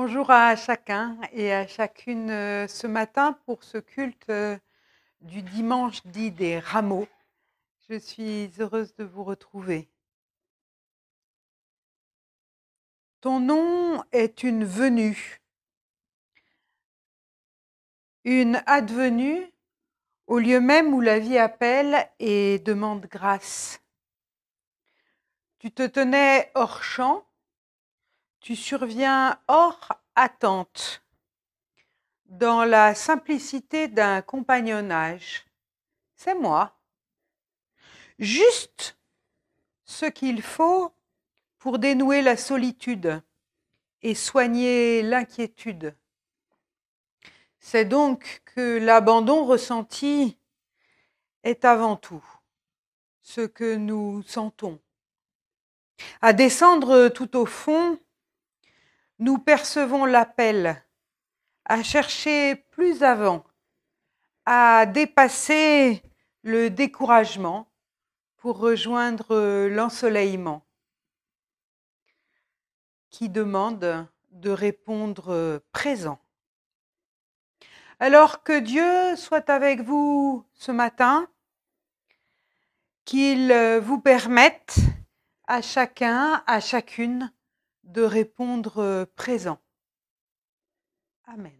Bonjour à chacun et à chacune ce matin pour ce culte du dimanche dit des rameaux. Je suis heureuse de vous retrouver. Ton nom est une venue, une advenue au lieu même où la vie appelle et demande grâce. Tu te tenais hors champ, tu surviens hors attente, dans la simplicité d'un compagnonnage. C'est moi. Juste ce qu'il faut pour dénouer la solitude et soigner l'inquiétude. C'est donc que l'abandon ressenti est avant tout ce que nous sentons. À descendre tout au fond, nous percevons l'appel à chercher plus avant, à dépasser le découragement pour rejoindre l'ensoleillement qui demande de répondre présent. Alors que Dieu soit avec vous ce matin, qu'il vous permette à chacun, à chacune de répondre présent. Amen.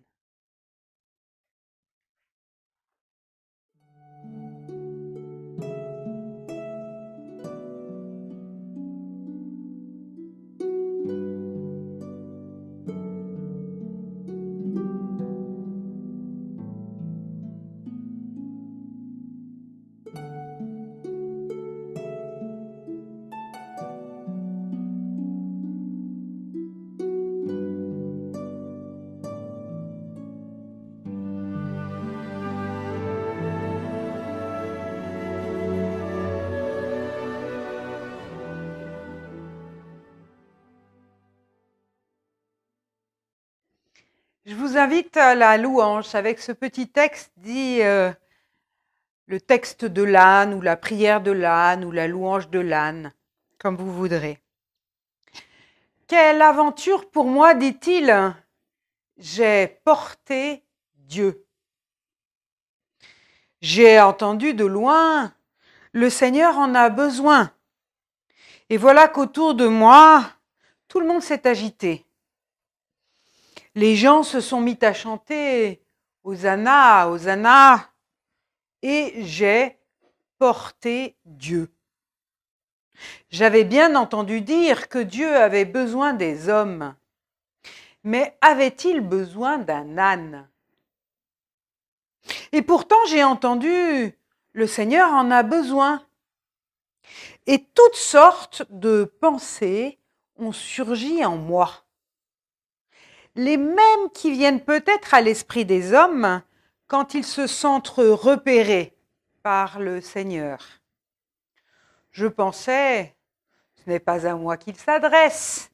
Je vous invite à la louange avec ce petit texte dit le texte de l'âne ou la prière de l'âne ou la louange de l'âne, comme vous voudrez. Quelle aventure pour moi, dit-il, j'ai porté Dieu. J'ai entendu de loin, le Seigneur en a besoin. Et voilà qu'autour de moi, tout le monde s'est agité. Les gens se sont mis à chanter « Hosanna, Hosanna » et j'ai porté Dieu. J'avais bien entendu dire que Dieu avait besoin des hommes, mais avait-il besoin d'un âne? Et pourtant j'ai entendu « Le Seigneur en a besoin ». Et toutes sortes de pensées ont surgi en moi. Les mêmes qui viennent peut-être à l'esprit des hommes quand ils se sentent repérés par le Seigneur. Je pensais, ce n'est pas à moi qu'il s'adresse.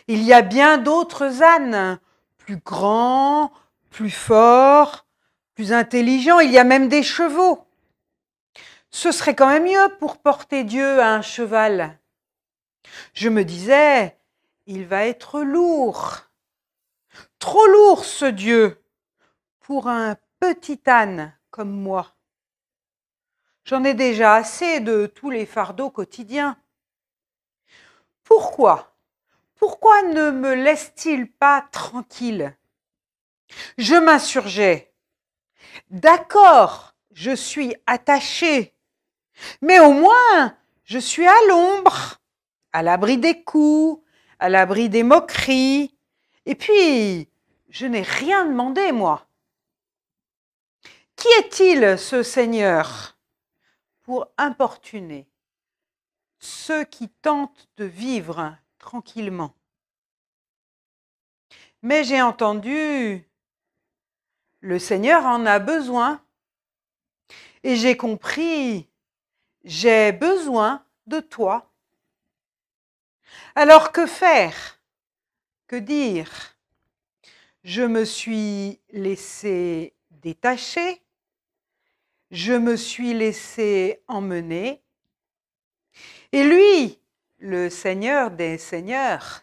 Il y a bien d'autres ânes, plus grands, plus forts, plus intelligents, il y a même des chevaux. Ce serait quand même mieux pour porter Dieu à un cheval. Je me disais, il va être lourd. Trop lourd ce Dieu pour un petit âne comme moi. J'en ai déjà assez de tous les fardeaux quotidiens. Pourquoi ne me laisse-t-il pas tranquille? Je m'insurgeais. D'accord, je suis attachée, mais au moins je suis à l'ombre, à l'abri des coups, à l'abri des moqueries. Et puis, je n'ai rien demandé, moi. Qui est-il, ce Seigneur, pour importuner ceux qui tentent de vivre tranquillement? Mais j'ai entendu, le Seigneur en a besoin. Et j'ai compris, j'ai besoin de toi. Alors que faire? Que dire? Je me suis laissé détacher, je me suis laissé emmener. Et lui, le Seigneur des Seigneurs,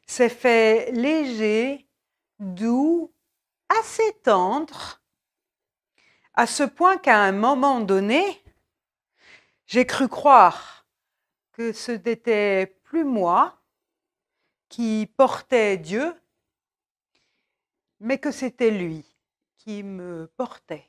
s'est fait léger, doux, assez tendre, à ce point qu'à un moment donné, j'ai cru croire que ce n'était plus moi qui portais Dieu, mais que c'était lui qui me portait.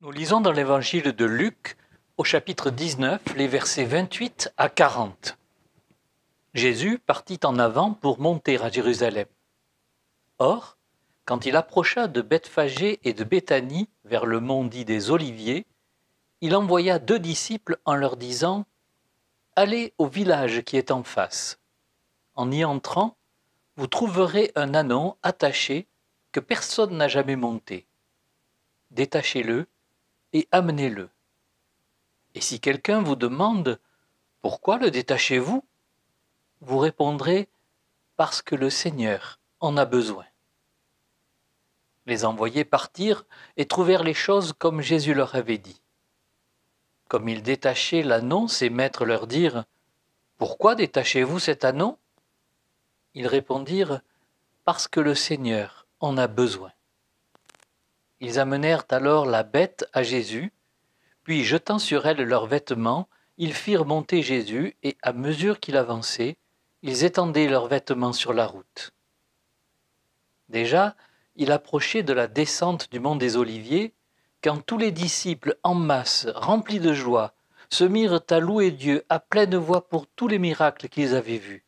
Nous lisons dans l'évangile de Luc, au chapitre 19, les versets 28 à 40. Jésus partit en avant pour monter à Jérusalem. Or, quand il approcha de Bethphagée et de Béthanie, vers le mont dit des Oliviers, il envoya 2 disciples en leur disant « Allez au village qui est en face. En y entrant, vous trouverez un ânon attaché que personne n'a jamais monté. Détachez-le et amenez-le. Et si quelqu'un vous demande « Pourquoi le détachez-vous » vous répondrez « Parce que le Seigneur en a besoin. » Les envoyés partirent et trouvèrent les choses comme Jésus leur avait dit. Comme ils détachaient l'ânon, ses maîtres leur dirent « Pourquoi détachez-vous cet ânon » Ils répondirent « Parce que le Seigneur en a besoin. » Ils amenèrent alors la bête à Jésus, puis jetant sur elle leurs vêtements, ils firent monter Jésus et à mesure qu'il avançait, ils étendaient leurs vêtements sur la route. Déjà, il approchait de la descente du mont des Oliviers, quand tous les disciples en masse, remplis de joie, se mirent à louer Dieu à pleine voix pour tous les miracles qu'ils avaient vus.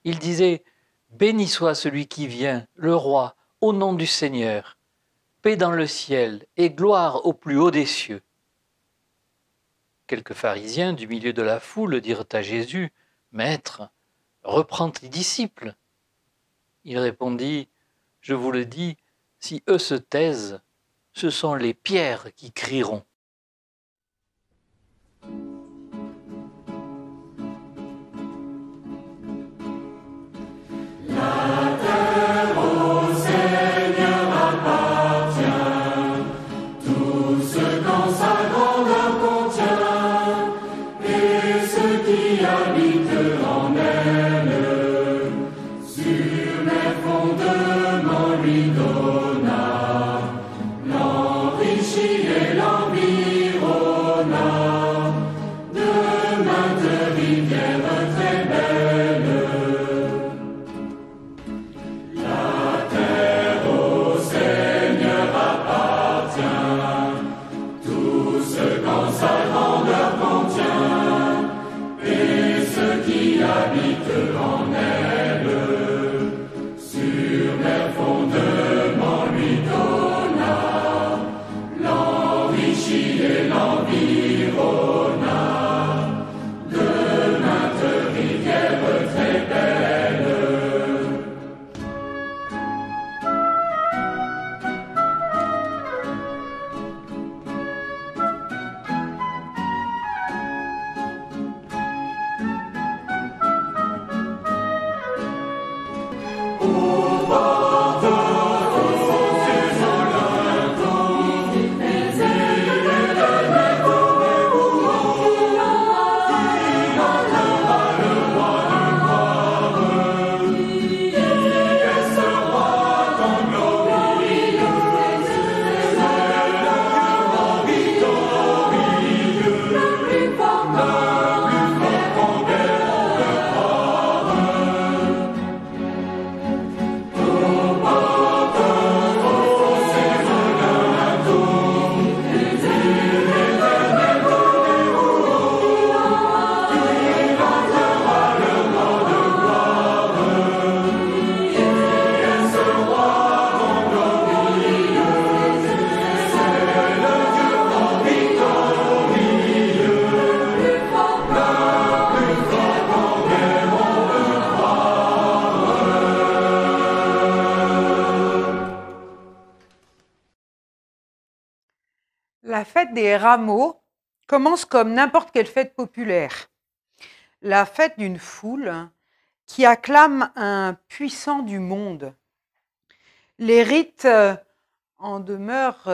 Ils disaient « Béni soit celui qui vient, le roi, au nom du Seigneur. Paix dans le ciel et gloire au plus haut des cieux. » Quelques pharisiens du milieu de la foule dirent à Jésus « Maître, reprends tes disciples. » Il répondit « Je vous le dis, si eux se taisent, ce sont les pierres qui crieront. » fête des rameaux commence comme n'importe quelle fête populaire. La fête d'une foule qui acclame un puissant du monde. Les rites en demeurent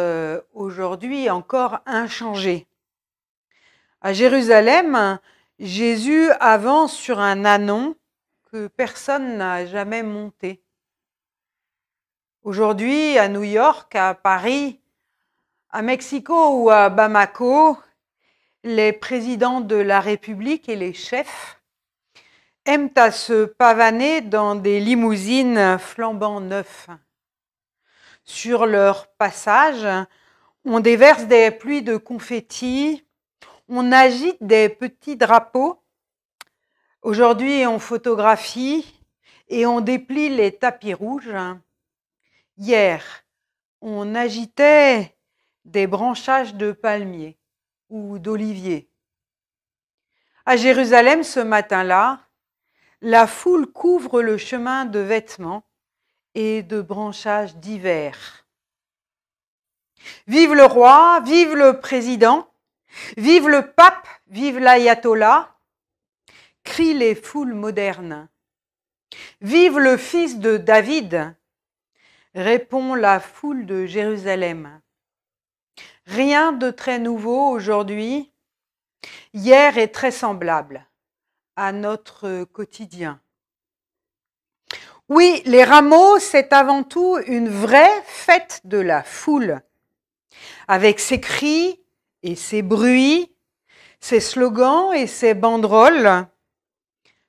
aujourd'hui encore inchangés. À Jérusalem, Jésus avance sur un ânon que personne n'a jamais monté. Aujourd'hui, à New York, à Paris, à Mexico ou à Bamako, les présidents de la République et les chefs aiment à se pavaner dans des limousines flambant neufs. Sur leur passage, on déverse des pluies de confettis, on agite des petits drapeaux. Aujourd'hui, on photographie et on déplie les tapis rouges. Hier, on agitait des branchages de palmiers ou d'oliviers. À Jérusalem, ce matin-là, la foule couvre le chemin de vêtements et de branchages divers. Vive le roi, vive le président, vive le pape, vive l'ayatollah, crient les foules modernes. Vive le fils de David, répond la foule de Jérusalem. Rien de très nouveau aujourd'hui. Hier est très semblable à notre quotidien. Oui, les rameaux, c'est avant tout une vraie fête de la foule, avec ses cris et ses bruits, ses slogans et ses banderoles,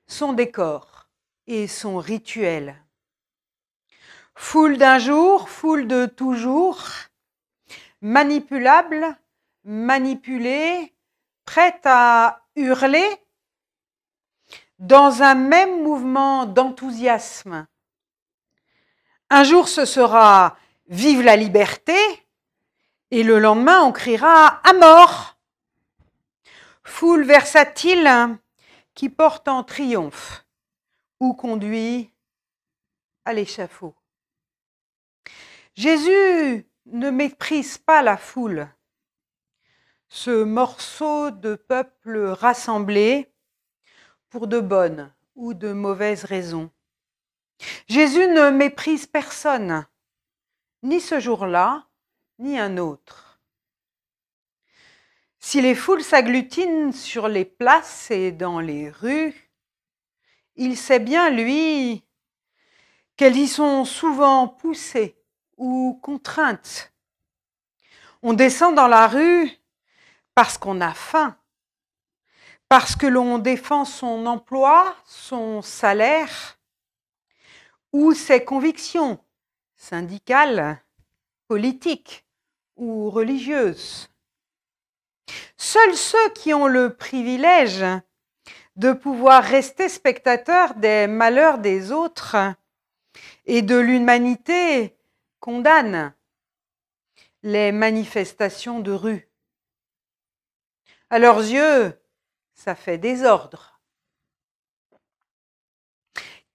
son décor et son rituel. Foule d'un jour, foule de toujours, manipulable, manipulée, prête à hurler, dans un même mouvement d'enthousiasme. Un jour, ce sera « Vive la liberté !» et le lendemain, on criera « À mort !» Foule versatile qui porte en triomphe ou conduit à l'échafaud. Jésus ne méprise pas la foule. Ce morceau de peuple rassemblé pour de bonnes ou de mauvaises raisons. Jésus ne méprise personne, ni ce jour-là, ni un autre. Si les foules s'agglutinent sur les places et dans les rues, il sait bien, lui, qu'elles y sont souvent poussées ou contraintes. On descend dans la rue parce qu'on a faim, parce que l'on défend son emploi, son salaire ou ses convictions syndicales, politiques ou religieuses. Seuls ceux qui ont le privilège de pouvoir rester spectateurs des malheurs des autres et de l'humanité condamnent les manifestations de rue. À leurs yeux, ça fait désordre.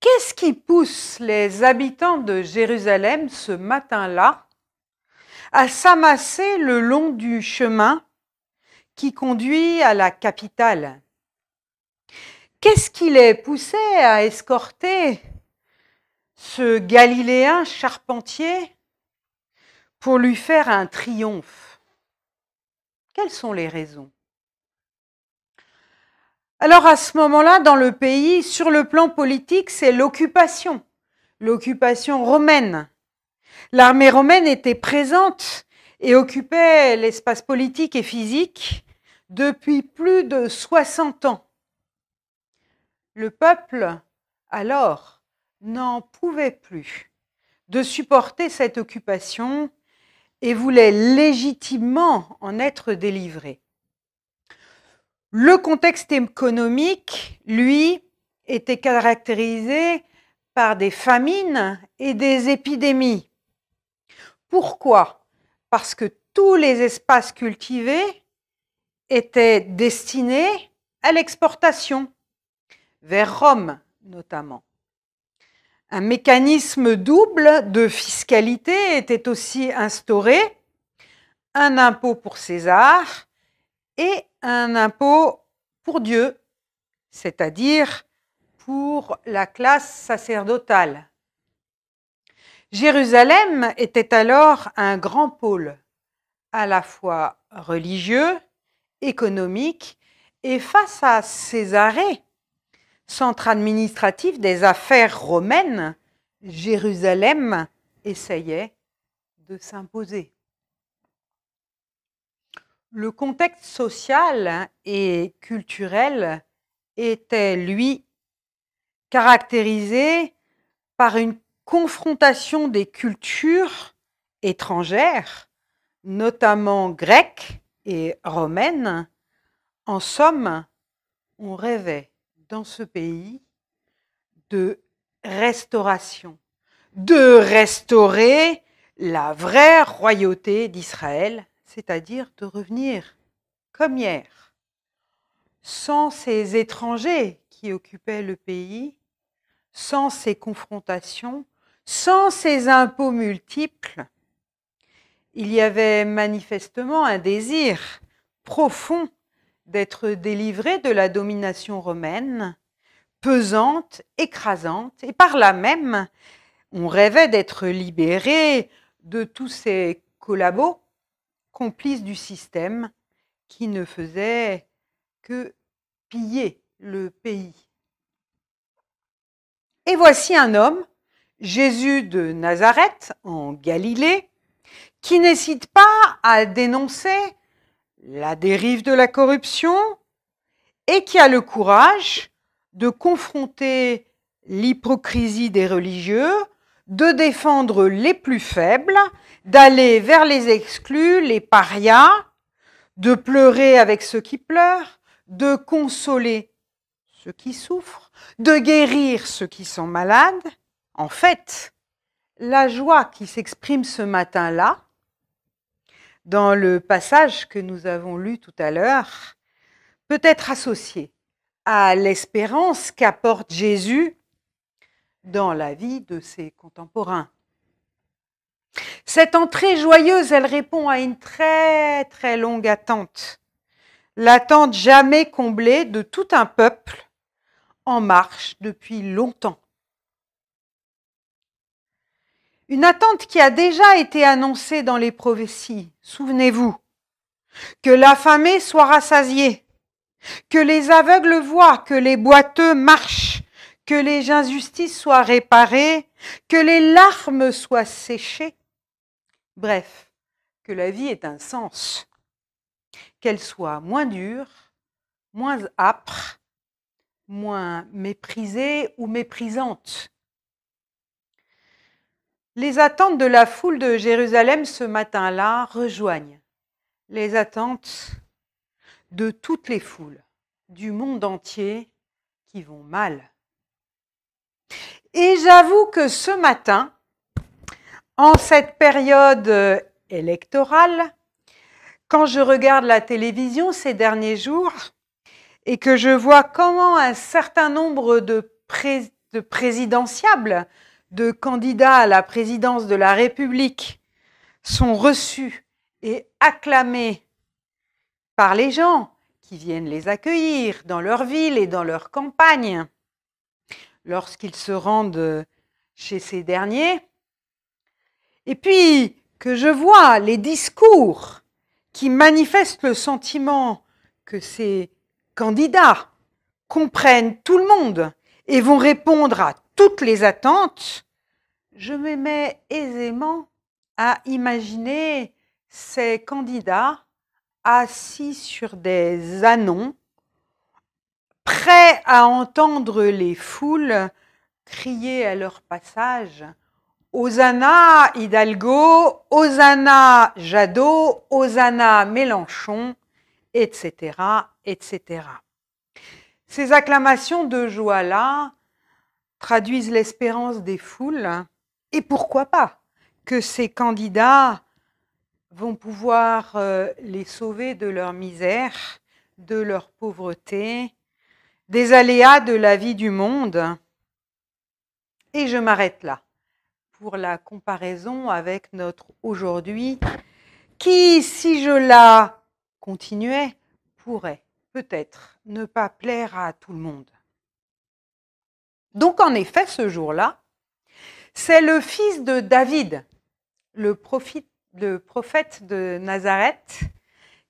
Qu'est-ce qui pousse les habitants de Jérusalem ce matin-là à s'amasser le long du chemin qui conduit à la capitale? Qu'est-ce qui les poussait à escorter ce Galiléen charpentier pour lui faire un triomphe? Quelles sont les raisons? Alors à ce moment-là, dans le pays, sur le plan politique, c'est l'occupation romaine. L'armée romaine était présente et occupait l'espace politique et physique depuis plus de 60 ans. Le peuple, alors, n'en pouvait plus de supporter cette occupation et voulait légitimement en être délivré. Le contexte économique, lui, était caractérisé par des famines et des épidémies. Pourquoi? Parce que tous les espaces cultivés étaient destinés à l'exportation, vers Rome notamment. Un mécanisme double de fiscalité était aussi instauré, un impôt pour César et un impôt pour Dieu, c'est-à-dire pour la classe sacerdotale. Jérusalem était alors un grand pôle, à la fois religieux, économique, et face à Césarée, centre administratif des affaires romaines, Jérusalem essayait de s'imposer. Le contexte social et culturel était, lui, caractérisé par une confrontation des cultures étrangères, notamment grecques et romaines. En somme, on rêvait dans ce pays de restauration, de restaurer la vraie royauté d'Israël, c'est-à-dire de revenir comme hier, sans ces étrangers qui occupaient le pays, sans ces confrontations, sans ces impôts multiples. Il y avait manifestement un désir profond d'être délivré de la domination romaine, pesante, écrasante, et par là même, on rêvait d'être libéré de tous ces collabos, complices du système, qui ne faisaient que piller le pays. Et voici un homme, Jésus de Nazareth, en Galilée, qui n'hésite pas à dénoncer la dérive de la corruption et qui a le courage de confronter l'hypocrisie des religieux, de défendre les plus faibles, d'aller vers les exclus, les parias, de pleurer avec ceux qui pleurent, de consoler ceux qui souffrent, de guérir ceux qui sont malades. En fait, la joie qui s'exprime ce matin-là, dans le passage que nous avons lu tout à l'heure, peut être associée à l'espérance qu'apporte Jésus dans la vie de ses contemporains. Cette entrée joyeuse, elle répond à une très très longue attente, l'attente jamais comblée de tout un peuple en marche depuis longtemps. Une attente qui a déjà été annoncée dans les prophéties, souvenez-vous, que l'affamé soit rassasié, que les aveugles voient, que les boiteux marchent, que les injustices soient réparées, que les larmes soient séchées. Bref, que la vie ait un sens, qu'elle soit moins dure, moins âpre, moins méprisée ou méprisante. Les attentes de la foule de Jérusalem ce matin-là rejoignent les attentes de toutes les foules du monde entier qui vont mal. Et j'avoue que ce matin, en cette période électorale, quand je regarde la télévision ces derniers jours et que je vois comment un certain nombre de présidentiables, de candidats à la présidence de la République sont reçus et acclamés par les gens qui viennent les accueillir dans leur ville et dans leur campagne lorsqu'ils se rendent chez ces derniers. Et puis que je vois les discours qui manifestent le sentiment que ces candidats comprennent tout le monde et vont répondre à toutes les attentes, je me mets aisément à imaginer ces candidats assis sur des ânons, prêts à entendre les foules crier à leur passage « Hosanna Hidalgo, Hosanna Jadot, Hosanna Mélenchon », etc., etc. Ces acclamations de joie-là traduisent l'espérance des foules, et pourquoi pas que ces candidats vont pouvoir les sauver de leur misère, de leur pauvreté, des aléas de la vie du monde. Et je m'arrête là pour la comparaison avec notre aujourd'hui, qui, si je la continuais, pourrait peut-être ne pas plaire à tout le monde. Donc en effet, ce jour-là, c'est le fils de David, le prophète de Nazareth,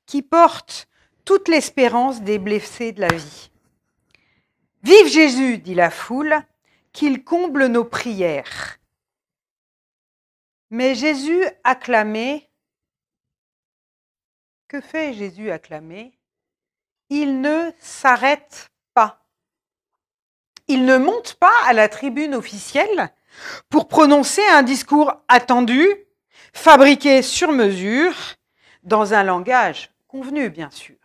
qui porte toute l'espérance des blessés de la vie. Vive Jésus, dit la foule, qu'il comble nos prières. Mais Jésus acclamé, que fait Jésus acclamé? Il ne s'arrête pas. Il ne monte pas à la tribune officielle pour prononcer un discours attendu, fabriqué sur mesure, dans un langage convenu, bien sûr.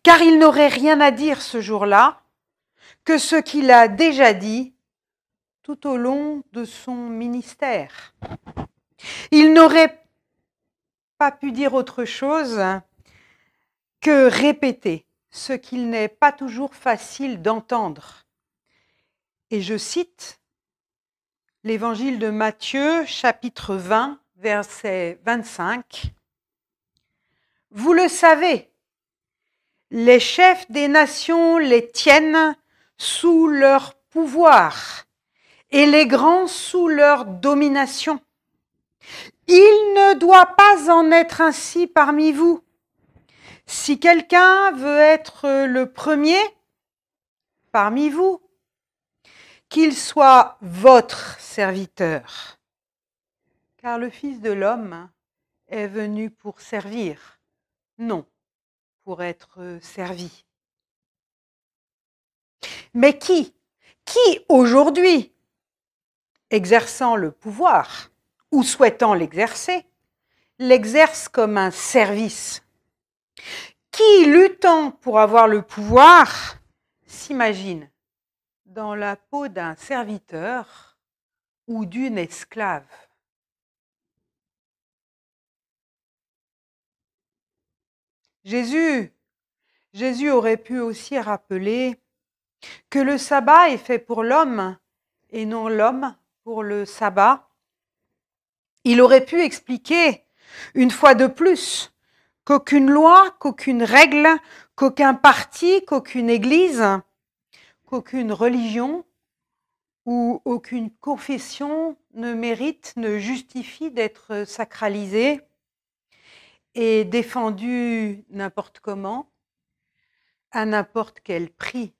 Car il n'aurait rien à dire ce jour-là que ce qu'il a déjà dit tout au long de son ministère. Il n'aurait pas pu dire autre chose que répéter ce qu'il n'est pas toujours facile d'entendre. Et je cite l'Évangile de Matthieu, chapitre 20, verset 25. « Vous le savez, les chefs des nations les tiennent sous leur pouvoir et les grands sous leur domination. Il ne doit pas en être ainsi parmi vous. Si quelqu'un veut être le premier parmi vous, qu'il soit votre serviteur. Car le Fils de l'homme est venu pour servir, non pour être servi. » Mais qui aujourd'hui, exerçant le pouvoir ou souhaitant l'exercer, l'exerce comme un service? Qui, luttant pour avoir le pouvoir, s'imagine dans la peau d'un serviteur ou d'une esclave? Jésus aurait pu aussi rappeler que le sabbat est fait pour l'homme et non l'homme pour le sabbat. Il aurait pu expliquer une fois de plus qu'aucune loi, qu'aucune règle, qu'aucun parti, qu'aucune église, qu'aucune religion ou aucune confession ne mérite, ne justifie d'être sacralisée et défendue n'importe comment, à n'importe quel prix.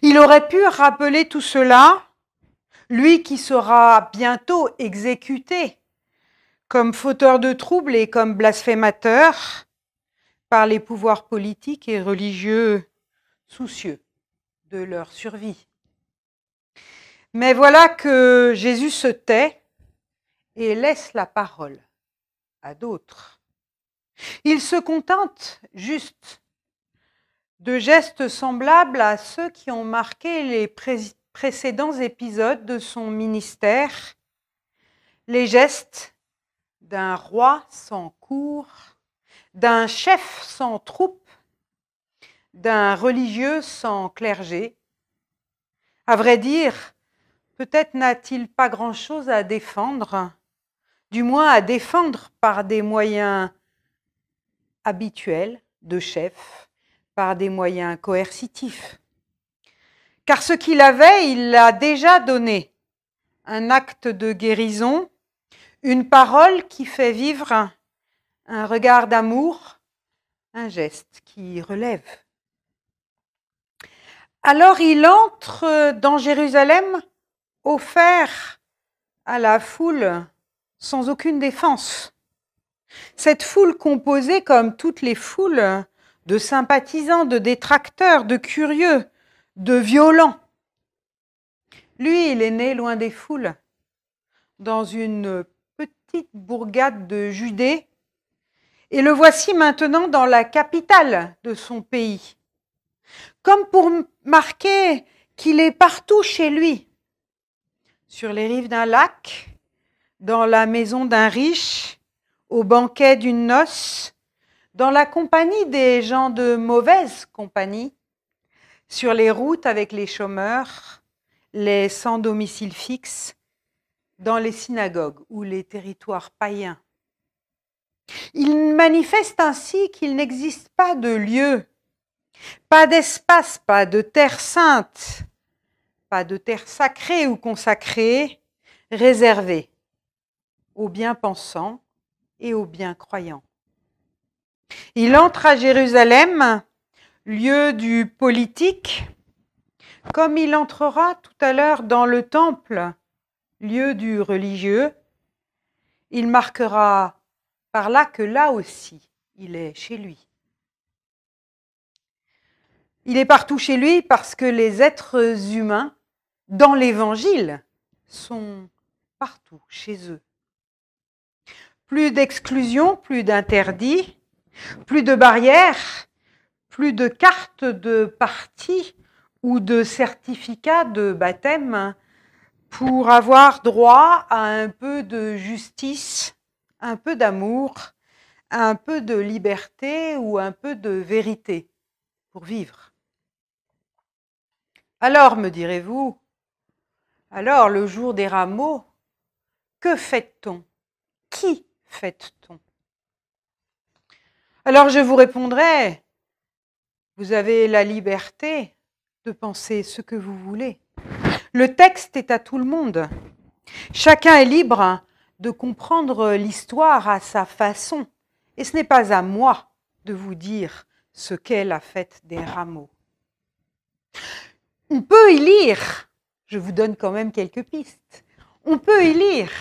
Il aurait pu rappeler tout cela, lui qui sera bientôt exécuté comme fauteur de troubles et comme blasphémateur par les pouvoirs politiques et religieux soucieux de leur survie. Mais voilà que Jésus se tait et laisse la parole à d'autres. Il se contente juste de gestes semblables à ceux qui ont marqué les précédents épisodes de son ministère, les gestes d'un roi sans cour, d'un chef sans troupe, d'un religieux sans clergé. À vrai dire, peut-être n'a-t-il pas grand-chose à défendre, du moins à défendre par des moyens habituels de chef, par des moyens coercitifs. Car ce qu'il avait, il l'a déjà donné. Un acte de guérison, une parole qui fait vivre, un regard d'amour, un geste qui relève. Alors il entre dans Jérusalem offert à la foule sans aucune défense. Cette foule composée, comme toutes les foules, de sympathisants, de détracteurs, de curieux, de violents. Lui, il est né loin des foules, dans une petite bourgade de Judée, et le voici maintenant dans la capitale de son pays, comme pour marquer qu'il est partout chez lui, sur les rives d'un lac, dans la maison d'un riche, au banquet d'une noce, dans la compagnie des gens de mauvaise compagnie, sur les routes avec les chômeurs, les sans domicile fixe, dans les synagogues ou les territoires païens. Il manifeste ainsi qu'il n'existe pas de lieu, pas d'espace, pas de terre sainte, pas de terre sacrée ou consacrée, réservée aux bien-pensants et aux bien-croyants. Il entre à Jérusalem, lieu du politique, comme il entrera tout à l'heure dans le temple, lieu du religieux. Il marquera par là que là aussi, il est chez lui. Il est partout chez lui parce que les êtres humains, dans l'Évangile, sont partout chez eux. Plus d'exclusion, plus d'interdits, plus de barrières, plus de cartes de parti ou de certificats de baptême pour avoir droit à un peu de justice, un peu d'amour, un peu de liberté ou un peu de vérité pour vivre. Alors, me direz-vous, alors le jour des rameaux, que fête-t-on? Qui fête-t-on? Alors je vous répondrai, vous avez la liberté de penser ce que vous voulez. Le texte est à tout le monde. Chacun est libre de comprendre l'histoire à sa façon. Et ce n'est pas à moi de vous dire ce qu'est la fête des rameaux. On peut y lire, je vous donne quand même quelques pistes, on peut y lire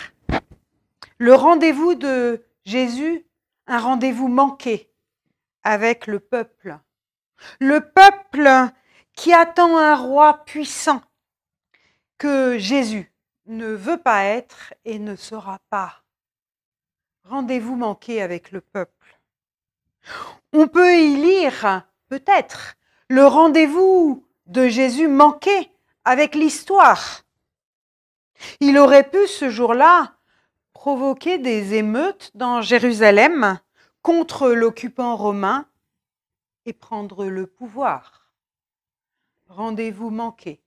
le rendez-vous de Jésus, un rendez-vous manqué avec le peuple. Le peuple qui attend un roi puissant que Jésus ne veut pas être et ne sera pas. Rendez-vous manqué avec le peuple. On peut y lire, peut-être, le rendez-vous de Jésus manqué avec l'histoire. Il aurait pu ce jour-là provoquer des émeutes dans Jérusalem contre l'occupant romain et prendre le pouvoir. Rendez-vous manqué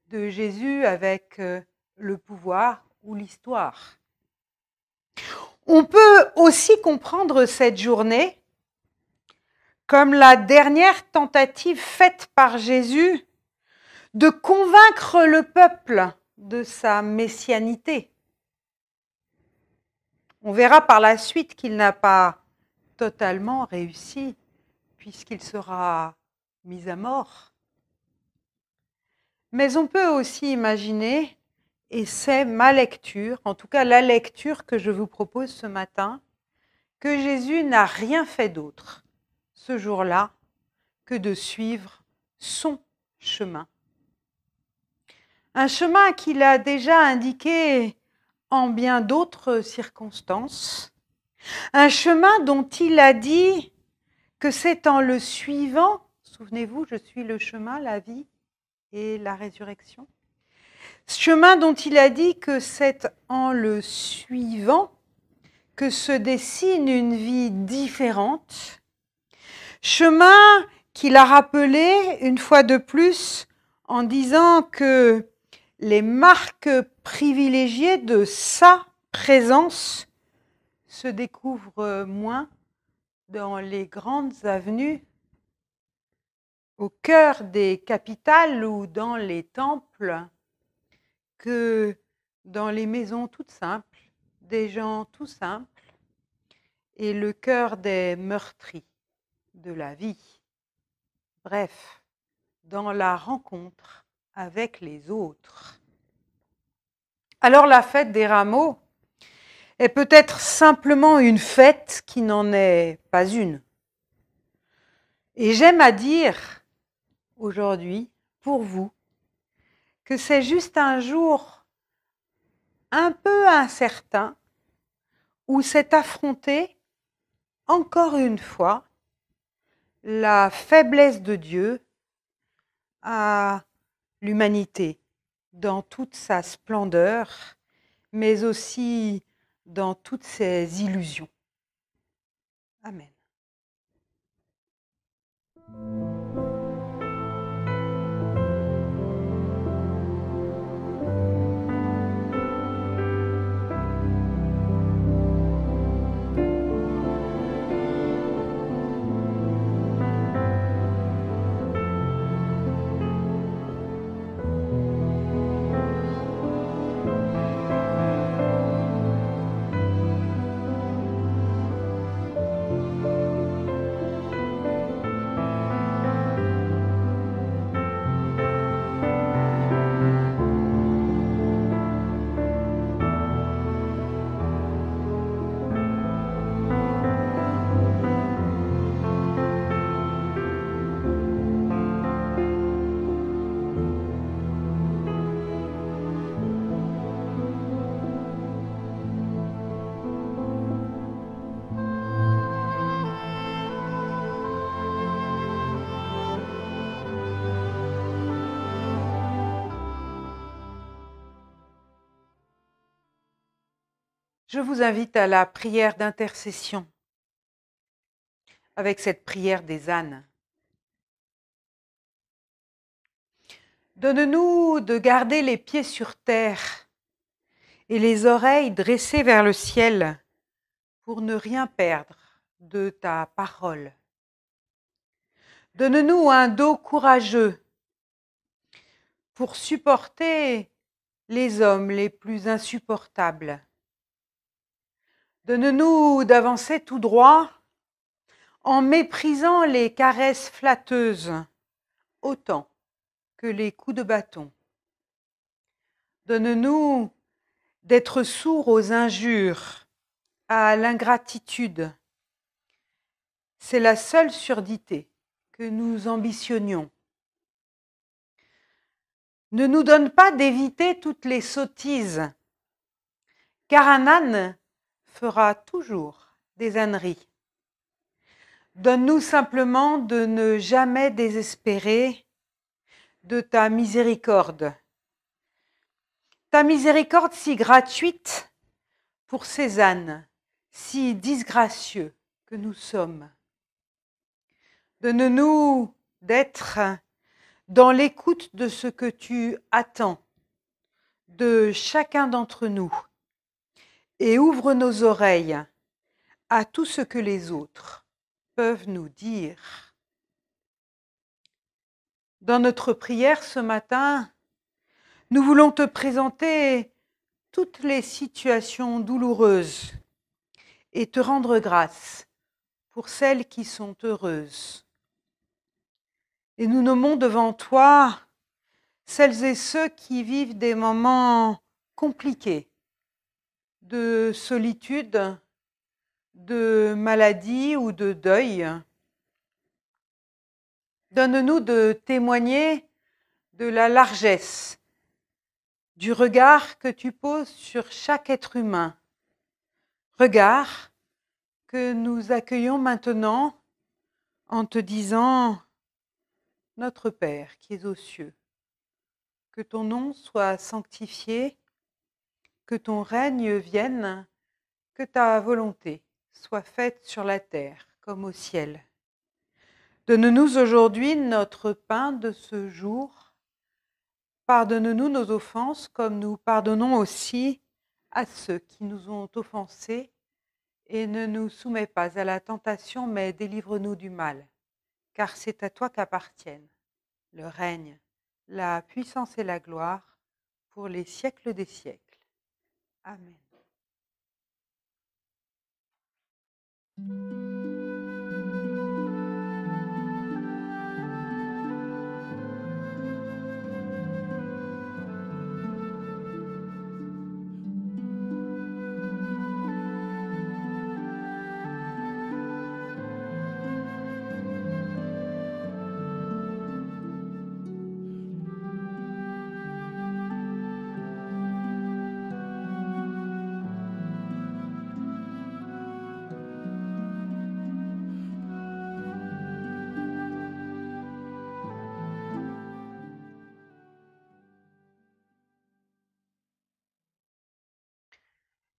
de Jésus avec le pouvoir ou l'histoire. On peut aussi comprendre cette journée comme la dernière tentative faite par Jésus de convaincre le peuple de sa messianité. On verra par la suite qu'il n'a pas totalement réussi puisqu'il sera mis à mort. Mais on peut aussi imaginer, et c'est ma lecture, en tout cas la lecture que je vous propose ce matin, que Jésus n'a rien fait d'autre ce jour-là que de suivre son chemin. Un chemin qu'il a déjà indiqué en bien d'autres circonstances, un chemin dont il a dit que c'est en le suivant, souvenez-vous, je suis le chemin, la vie et la résurrection, chemin dont il a dit que c'est en le suivant que se dessine une vie différente, chemin qu'il a rappelé une fois de plus en disant que les marques privilégiées de sa présence se découvrent moins dans les grandes avenues, au cœur des capitales ou dans les temples, que dans les maisons toutes simples, des gens tout simples, et le cœur des meurtris de la vie. Bref, dans la rencontre avec les autres. Alors la fête des rameaux est peut-être simplement une fête qui n'en est pas une. Et j'aime à dire aujourd'hui, pour vous, que c'est juste un jour un peu incertain où s'est affrontée, encore une fois, la faiblesse de Dieu à l'humanité dans toute sa splendeur, mais aussi dans toutes ses illusions. Amen. Je vous invite à la prière d'intercession avec cette prière des ânes. Donne-nous de garder les pieds sur terre et les oreilles dressées vers le ciel pour ne rien perdre de ta parole. Donne-nous un dos courageux pour supporter les hommes les plus insupportables. Donne-nous d'avancer tout droit en méprisant les caresses flatteuses autant que les coups de bâton. Donne-nous d'être sourds aux injures, à l'ingratitude. C'est la seule surdité que nous ambitionnions. Ne nous donne pas d'éviter toutes les sottises, car un âne fera toujours des âneries. Donne-nous simplement de ne jamais désespérer de ta miséricorde. Ta miséricorde si gratuite pour ces ânes, si disgracieux que nous sommes. Donne-nous d'être dans l'écoute de ce que tu attends de chacun d'entre nous et ouvre nos oreilles à tout ce que les autres peuvent nous dire. Dans notre prière ce matin, nous voulons te présenter toutes les situations douloureuses et te rendre grâce pour celles qui sont heureuses. Et nous nommons devant toi celles et ceux qui vivent des moments compliqués de solitude, de maladie ou de deuil. Donne-nous de témoigner de la largesse du regard que tu poses sur chaque être humain. Regard que nous accueillons maintenant en te disant « Notre Père qui es aux cieux, que ton nom soit sanctifié, que ton règne vienne, que ta volonté soit faite sur la terre comme au ciel. Donne-nous aujourd'hui notre pain de ce jour. Pardonne-nous nos offenses comme nous pardonnons aussi à ceux qui nous ont offensés. Et ne nous soumets pas à la tentation, mais délivre-nous du mal. Car c'est à toi qu'appartiennent le règne, la puissance et la gloire pour les siècles des siècles. Amen.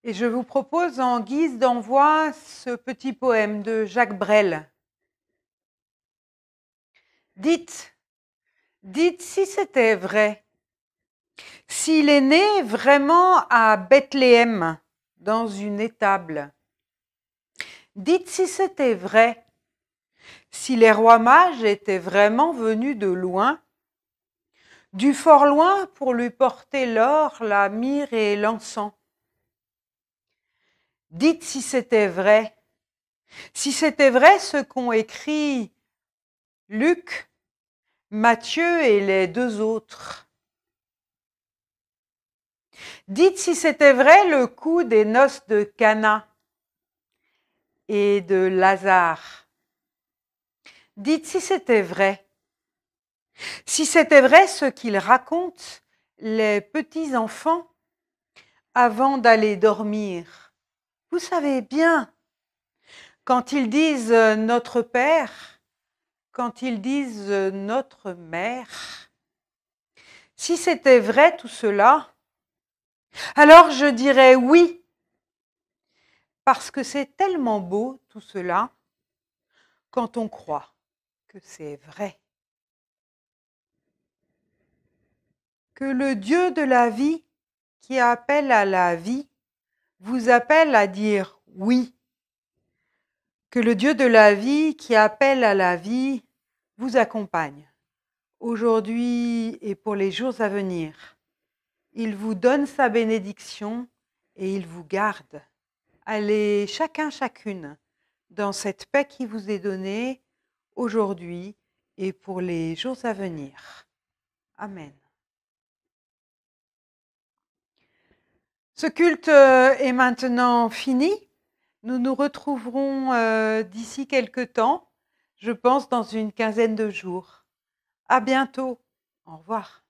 Et je vous propose en guise d'envoi ce petit poème de Jacques Brel. Dites si c'était vrai, s'il est né vraiment à Bethléem, dans une étable. Dites si c'était vrai, si les rois mages étaient vraiment venus de loin, du fort loin pour lui porter l'or, la myrrhe et l'encens. Dites si c'était vrai ce qu'ont écrit Luc, Matthieu et les deux autres. Dites si c'était vrai le coup des noces de Cana et de Lazare. Dites si c'était vrai ce qu'ils racontent les petits enfants avant d'aller dormir. Vous savez bien, quand ils disent notre Père, quand ils disent notre Mère, si c'était vrai tout cela, alors je dirais oui, parce que c'est tellement beau tout cela quand on croit que c'est vrai. Que le Dieu de la vie qui appelle à la vie vous appelle à dire oui. Que le Dieu de la vie qui appelle à la vie vous accompagne aujourd'hui et pour les jours à venir. Il vous donne sa bénédiction et il vous garde. Allez chacune dans cette paix qui vous est donnée aujourd'hui et pour les jours à venir. Amen. Ce culte est maintenant fini. Nous nous retrouverons d'ici quelque temps, je pense dans une quinzaine de jours. À bientôt. Au revoir.